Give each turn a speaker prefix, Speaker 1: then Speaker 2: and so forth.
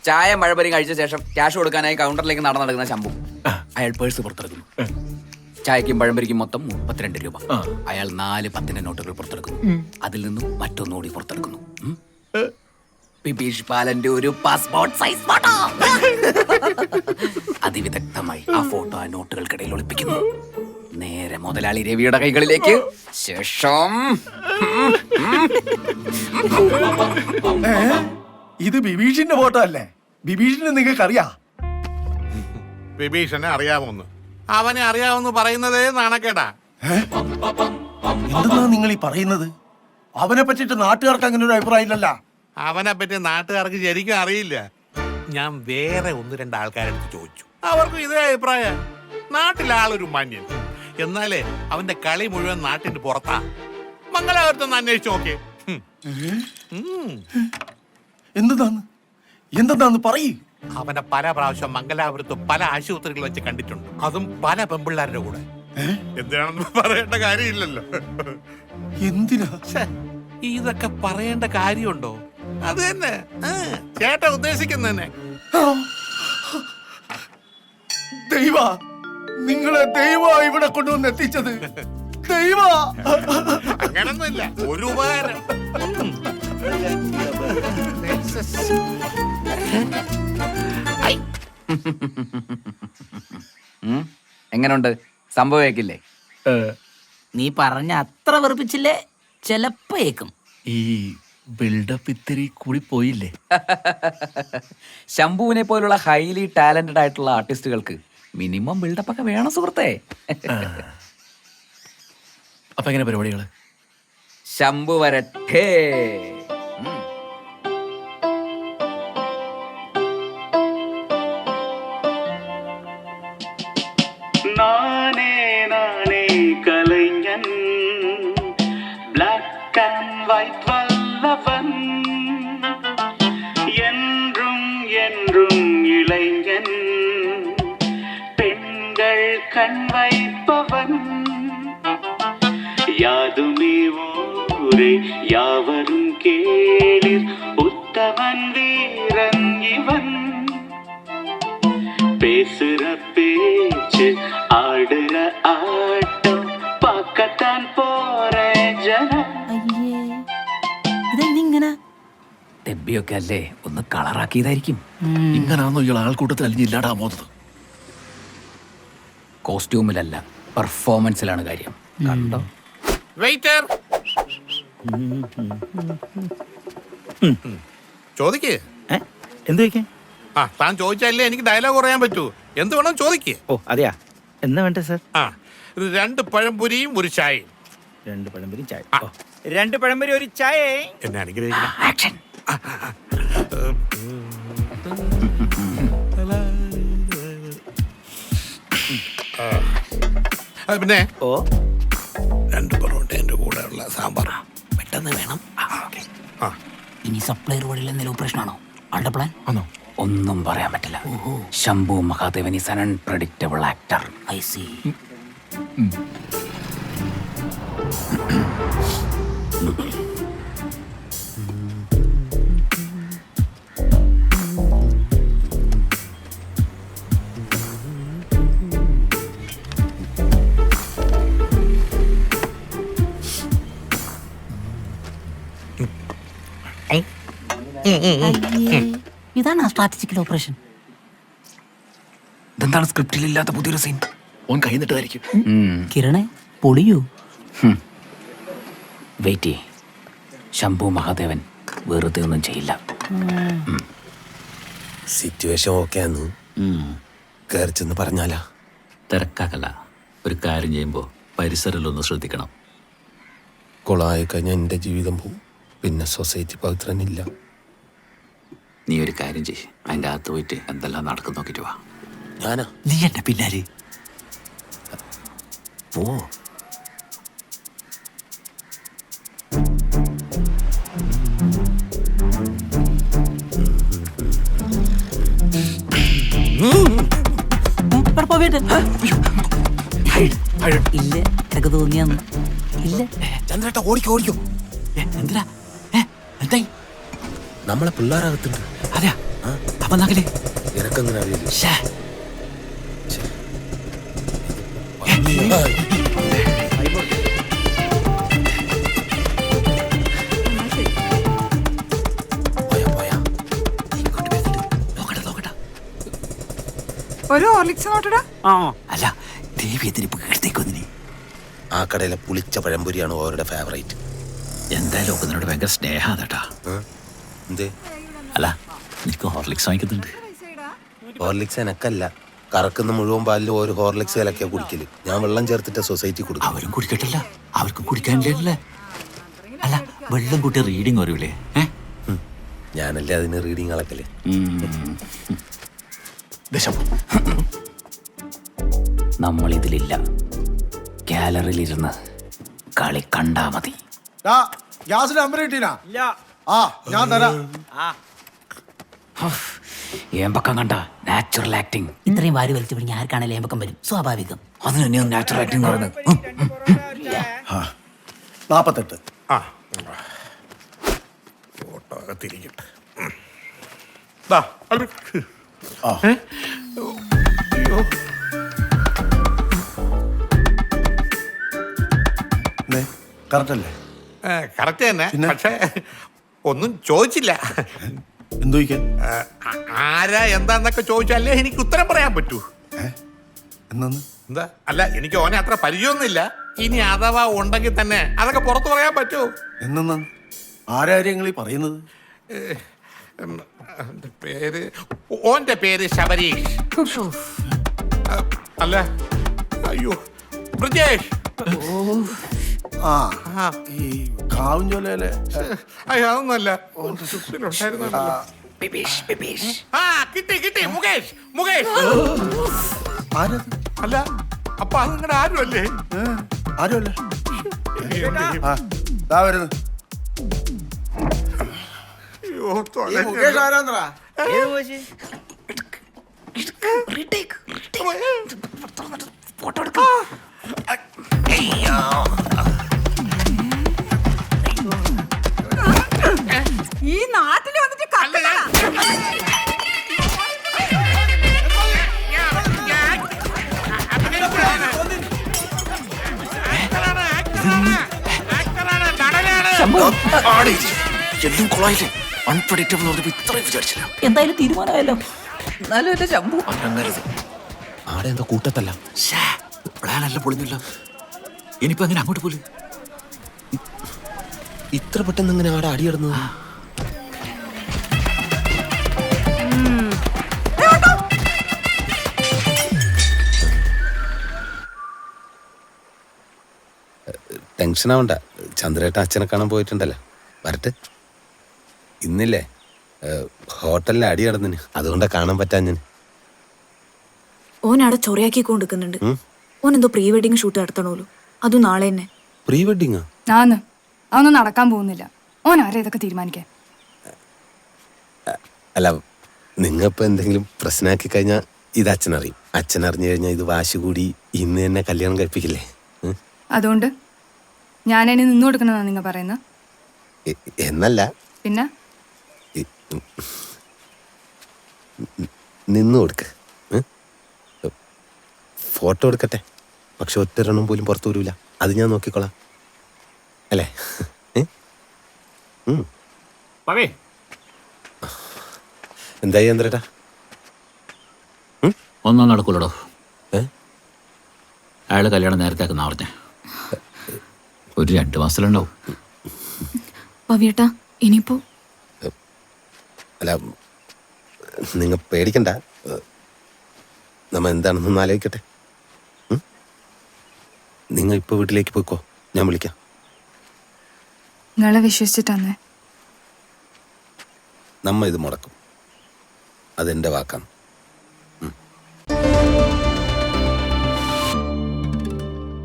Speaker 1: ചായ മഴപരി കഴിച്ച ശേഷം ക്യാഷ് കൊടുക്കാനായി കൗണ്ടറിലേക്ക് നടക്കുന്ന ശംഭു. അയാൾ പേഴ്സ് പുറത്തെടുക്കുന്നു. ചായക്കും പഴംപരിക്കും മൊത്തം 32 രൂപ. അയാൾ 4 10 നോട്ടുകൾ പുറത്തെടുക്കുന്നു. അതിൽ നിന്നും മറ്റൊന്നുകൂടി പുറത്തെടുക്കുന്നു. ബിബീഷ് ബാലന്റെ ഒരു പാസ്പോർട്ട് സൈസ് ഫോട്ടോ. അതിവിദഗ്ധമായി ആ ഫോട്ടോ ആ നോട്ടുകൾക്കിടയിൽ ഒളിപ്പിക്കുന്നു. നേരെ മുതലാളി രവിയുടെ കൈകളിലേക്ക്. ശേഷം
Speaker 2: ഇത് ബിബീഷിന്റെ ഫോട്ടോ അല്ലേ? ബിബീഷിനെ നിങ്ങൾക്ക് അറിയാ?
Speaker 3: ബിബീഷനെ അറിയാമോന്ന്? അവനെ അറിയാമെന്ന് പറയുന്നതേ നാണക്കേടാ.
Speaker 2: എന്തെന്നാ നിങ്ങൾ ഈ പറയുന്നത്? അവനെ പറ്റിട്ട് നാട്ടുകാർക്ക് അങ്ങനെ ഒരു അഭിപ്രായം ഇല്ലല്ലോ.
Speaker 3: അവനെ പറ്റി നാട്ടുകാർക്ക് ശരിക്കും അറിയില്ല. ഞാൻ വേറെ 1-2 ആൾക്കാരെടുത്ത് ചോദിച്ചു, അവർക്കും ഇതേ അഭിപ്രായം. നാട്ടിലെ ആളൊരു മാന്യൻ, എന്നാലേ അവന്റെ കളി മുഴുവൻ നാട്ടിന്റെ പുറത്താ. മംഗലാപുരത്തൊന്ന് അന്വേഷിച്ചു നോക്കേ.
Speaker 2: എന്തെന്നാന്ന് പറയൂ.
Speaker 3: അവനെ പല പ്രാവശ്യം മംഗലാപുരത്ത് പല ആശുപത്രികൾ വെച്ച് കണ്ടിട്ടുണ്ട്, അതും പല പെമ്പിള്ളാരുടെ കൂടെ. എന്താണെന്ന് പറയേണ്ട കാര്യമില്ലല്ലോ.
Speaker 2: എന്തിനാ
Speaker 3: ഇതൊക്കെ പറയേണ്ട കാര്യമുണ്ടോ? അത് തന്നെ ചേട്ട ഉദ്ദേശിക്കുന്നതന്നെ.
Speaker 2: ദൈവ, നിങ്ങളെ ദൈവ ഇവിടെ കൊണ്ടുവന്ന് എത്തിച്ചത്. ദൈവ,
Speaker 3: അങ്ങനൊന്നുമില്ല, ഒരു ഉപകാരം.
Speaker 1: എങ്ങനുണ്ട്? സംഭവിക്കില്ലേ?
Speaker 4: നീ പറഞ്ഞ അത്ര വെറുപ്പിച്ചില്ലേ? ചെലപ്പോ ഏക്കും.
Speaker 5: ഈ ബിൽഡപ്പ് ഇത്തിരി കൂടി പോയില്ലേ?
Speaker 1: ശംഭുവിനെ പോലുള്ള ഹൈലി ടാലന്റഡ് ആയിട്ടുള്ള ആർട്ടിസ്റ്റുകൾക്ക് മിനിമം ബിൽഡപ്പ് ഒക്കെ വേണം സുഹൃത്തെ.
Speaker 5: അപ്പൊ എങ്ങനെ പരിപാടികള്?
Speaker 1: ശംഭു വരട്ടെ.
Speaker 6: நானே நானே கலைஞன், பிளாக் அண்ட் ஒயிட் வல்லவன், என்றும் என்றும் இளைஞன், பெண்கள் கண் வைப்பவன், யாதுமே ஊரே யாவரும் கேளிர், உத்தமன் வீரன் இவன், பேசுற பேச்சு ஆடுற ஆட்டம் பார்க்கத்தான் போற ஜனம்.
Speaker 4: ഇതെന്തിങ്ങനെ?
Speaker 1: ഡെബ്ബിയൊക്കെ അല്ലേ, ഒന്ന് കളറാക്കിയതായിരിക്കും.
Speaker 5: ഇങ്ങനാണോ ഇയാൾ ആൾക്കൂട്ടത്തിൽ അലിഞ്ഞില്ലാടാ പോകുന്നത്?
Speaker 1: കോസ്റ്റ്യൂമിലല്ല, പെർഫോമൻസിലാണ് കാര്യം. കണ്ടോ?
Speaker 3: വെയിറ്റർ, ചോദിക്കേ.
Speaker 7: എന്ത് ചോദിക്കാൻ?
Speaker 3: താൻ ചോദിച്ചാലേ എനിക്ക് ഡയലോഗ് പറയാൻ പറ്റൂ. എന്ത് വേണം ചോദിക്കേ.
Speaker 7: ഓ അതെയാ, എന്നാ വേണ്ടേ സാർ?
Speaker 3: 2 പഴംപൊരിയും 1 ചായയും.
Speaker 7: 2 പഴംപൊരി ചായ. 2 പഴംപൊരി 1 ചായ.
Speaker 3: എന്നെ അനുഗ്രഹിക്കണം. പിന്നെ
Speaker 7: ഓ
Speaker 3: 2 പൊറോട്ട എന്റെ കൂടെ ഉള്ള സാമ്പാർ
Speaker 1: പെട്ടെന്ന് വേണം. ഇനി സപ്ലൈർ വഴിയിലെ എന്തെങ്കിലും ഓപ്പറേഷനാണോ ആളുടെ പ്ലാൻ?
Speaker 5: ആണോ?
Speaker 1: ഒന്നും പറയാൻ പറ്റില്ല. Shambhu Mahadevan is an unpredictable actor. I see.
Speaker 4: ഇതാണ് സ്ട്രാറ്റജിക്കൽ ഓപ്പറേഷൻ.
Speaker 1: ഇതെന്താണ് സ്ക്രിപ്റ്റിലില്ലാത്ത പുതിയൊരു സീൻ?
Speaker 5: ഓൻ കൈ നിട്ടതായിരിക്കും.
Speaker 4: കിരണേ പൊളിയൂ.
Speaker 1: വെയിറ്റ്. ശംഭു മഹാദേവൻ വെറുതെ ഒന്നും ചെയ്യില്ല.
Speaker 8: സിറ്റുവേഷൻ ഓക്കെ ആന്ന് കയറി ചെന്ന് പറഞ്ഞാലാ?
Speaker 5: തിരക്കാക്കല്ല, ഒരു കാര്യം ചെയ്യുമ്പോൾ പരിസരമൊന്ന് ശ്രദ്ധിക്കണം.
Speaker 8: കൊളായി കഴിഞ്ഞാൽ എൻ്റെ ജീവിതം പോവും, പിന്നെ സൊസൈറ്റി പവിത്രനില്ല.
Speaker 5: നീ ഒരു കാര്യം ചെയ്യ്, അതിൻ്റെ അകത്ത് പോയിട്ട് എന്തെല്ലാം നടക്കും നോക്കിട്ട് വാ.
Speaker 8: ഞാനാ?
Speaker 5: നീ എന്നെ പിന്നാലെ പോ.
Speaker 4: ഇല്ല, എനിക്ക് തോന്നിയാന്ന്. ഇല്ല
Speaker 8: ചന്ദ്രേട്ട, ഓടിക്കോ ഓടിക്കോ.
Speaker 5: എന്തിനാ? എന്തായി?
Speaker 8: നമ്മളെ പിള്ളേരകത്തുണ്ട്.
Speaker 5: അതെയാ? വന്നാക്കലേ
Speaker 8: എനക്കങ്ങനെ അറിയില്ല.
Speaker 9: ഒരു ഹോർലിക്സ് നോട്ടടാ.
Speaker 5: അല്ല ദേവി എന്തിനിപ്പോ കേട്ടേക്കൊന്നിനി?
Speaker 8: ആ കടയിലെ പുളിച്ച പഴംപൊരിയാണ് ഓരുടെ ഫേവറേറ്റ്.
Speaker 5: എന്തായാലും ഒന്നിനോട് ഭയങ്കര സ്നേഹാതാട്ടാ.
Speaker 8: എന്തേ?
Speaker 5: അല്ല നിനക്ക് ഹോർലിക്സ് വാങ്ങിക്കുന്നുണ്ട്.
Speaker 8: ഹോർലിക്സ് എനക്കല്ല, കറക്കുന്ന മുഴുവൻ പാലിൽ ഒരു ഹോർലിക്സ് കലക്കിയാ കുടിക്കല്. ഞാൻ വെള്ളം ചേർത്തിട്ട് സൊസൈറ്റി കൊടുക്കും.
Speaker 5: അവരും കുടിക്കട്ടല്ല, അവർക്ക് കുടിക്കാനില്ലേ? അല്ല വെള്ളം കൂട്ടി റീഡിങ് വരൂലേ?
Speaker 8: ഞാനല്ലേ അതിന് റീഡിങ് അളക്കല്.
Speaker 1: നമ്മളിതിലില്ല, ഗാലറിയിലിരുന്ന് കളി കണ്ടാ മതി.
Speaker 2: ഗ്യാസിന് നമ്പർ കിട്ടീനാ?
Speaker 7: ഇല്ല.
Speaker 2: ആ ഞാൻ തരാം.
Speaker 1: ഏമ്പക്കം കണ്ട നാച്ചുറൽ ആക്ടിങ്.
Speaker 4: ഇത്രയും വാരി വലിച്ചു പിടിഞ്ഞ ആർക്കാണേലും ഏമ്പക്കം വരും, സ്വാഭാവികം.
Speaker 1: അതിന് തന്നെയാണ് നാച്ചുറൽ ആക്ടിങ് പറയുന്നത്.
Speaker 2: 48.
Speaker 3: ആ ഫോട്ടോ അകത്തിരിക്കട്ടെ. ദാ, അത്
Speaker 2: കറക്റ്റ് അല്ലേ?
Speaker 3: കറക്റ്റ് തന്നെ,
Speaker 2: പിന്നെ?
Speaker 3: പക്ഷേ ഒന്നും ചോദിച്ചില്ല.
Speaker 2: എന്തു ചോദിക്കാൻ?
Speaker 3: ആരാ എന്താന്നൊക്കെ ചോദിച്ചാലേ എനിക്ക് ഉത്തരം പറയാൻ പറ്റൂ.
Speaker 2: എന്നാന്ന്?
Speaker 3: എന്താ? അല്ല എനിക്ക് ഓനെ അത്ര പരിചയമൊന്നുമില്ല. ഇനി അഥവാ ഉണ്ടെങ്കിൽ തന്നെ അതൊക്കെ പുറത്ത് പറയാൻ പറ്റുമോ?
Speaker 2: എന്നാന്ന്? ആരാര്യങ്ങൾ ഈ പറയുന്നത്?
Speaker 3: പേര് ഓന്റെ പേര് ശബരീഷ്. അല്ല അയ്യോ ബ്രിജേഷ്.
Speaker 2: ആ ഈ കാവുംചോലയിലെ
Speaker 3: അയ്യോ അതൊന്നുമല്ല. ആ കിട്ടി കിട്ടി, മുകേഷ്. മുകേഷ്
Speaker 2: ആരത്?
Speaker 3: അല്ല അപ്പൊ അത് നിങ്ങളുടെ ആരും അല്ലേ?
Speaker 2: ആരുമല്ല. ആ ദാ വരുന്നു.
Speaker 3: അയ്യോ
Speaker 2: മുകേഷ് ആരാന്നറാ?
Speaker 7: ഏത് മോശി?
Speaker 9: ഈ നാട്ടിൽ വന്നിട്ട് കണ്ടതാ.
Speaker 5: എല്ലാം കൊള്ളായില്ലേ? അൺപ്രഡിക്റ്റബിൾ ഇത്രയും വിചാരിച്ചില്ല.
Speaker 4: എന്തായാലും തീരുമാനമായല്ലോ.
Speaker 9: എന്നാലും എന്റെ ശംഭു
Speaker 8: ആടെ എന്താ കൂട്ടത്തല്ല.
Speaker 5: പ്ലാനെല്ലാം പൊളിഞ്ഞില്ല. ഇനിയിപ്പോ അങ്ങനെ അങ്ങോട്ട് പോലും
Speaker 8: ഇത്ര പെട്ടെന്ന് ഇങ്ങനെ ആടെ അടിയിടുന്നത്? ടെൻഷനാവണ്ട, ചന്ദ്രേട്ട അച്ഛനെ കാണാൻ പോയിട്ടുണ്ടല്ലോ. വരട്ടെ. ഇന്നില്ലേ ഹോട്ടലിൽ അടി നടന്നിന്, അതുകൊണ്ടാ കാണാൻ പറ്റാൻ ഞാൻ.
Speaker 10: ഓനവിടെ ചൊറയാക്കി കൊണ്ടിരിക്കുന്നുണ്ട്. ഓൻ എന്തോ പ്രീ വെഡിങ് ഷൂട്ട് നടത്തണോലോ, അതും നാളെ തന്നെ.
Speaker 8: പ്രീ വെഡിങ്ങാ?
Speaker 9: ആന്ന്, അതൊന്നും നടക്കാൻ പോകുന്നില്ല. ഓൻ ആരാ ഇതൊക്കെ തീരുമാനിക്കാൻ?
Speaker 8: അല്ല, നിങ്ങളിപ്പോൾ എന്തെങ്കിലും പ്രശ്നമാക്കി കഴിഞ്ഞാൽ ഇത് അച്ഛനറിയും. അച്ഛൻ അറിഞ്ഞു കഴിഞ്ഞാൽ ഇത് വാശി കൂടി ഇന്ന് തന്നെ കല്യാണം കഴിപ്പിക്കില്ലേ?
Speaker 9: അതുകൊണ്ട് ഞാനതിന് നിന്നു കൊടുക്കണമെന്നാ നിങ്ങൾ പറയുന്നത്?
Speaker 8: എന്നല്ല,
Speaker 9: പിന്നെ
Speaker 8: നിന്ന് കൊടുക്ക. ഫോട്ടോ എടുക്കട്ടെ, പക്ഷെ ഒറ്റൊരെണ്ണം പോലും പുറത്തു വരൂല. അത് ഞാൻ നോക്കിക്കോളാം, അല്ലേ? എന്തായി ചന്ദ്രേട്ടാ?
Speaker 5: ഒന്നും നടക്കൂലടോ. അയാള് കല്യാണം നേരത്തെ ആക്കുന്ന പറഞ്ഞ ഒരു 2 മാസത്തിലുണ്ടാവും.
Speaker 10: പവിയേട്ടാ ഇനിയിപ്പോ?
Speaker 8: അല്ല, നിങ്ങൾ പേടിക്കണ്ട. നമ്മ എന്താണെന്നൊന്ന് ആലോചിക്കട്ടെ. നിങ്ങൾ ഇപ്പോൾ വീട്ടിലേക്ക് പോയിക്കോ, ഞാൻ വിളിക്കാം.
Speaker 9: നിങ്ങളെ വിശ്വസിച്ചിട്ടാന്നേ.
Speaker 8: നമ്മ ഇത് മുടക്കും, അതെൻ്റെ വാക്കാണ്.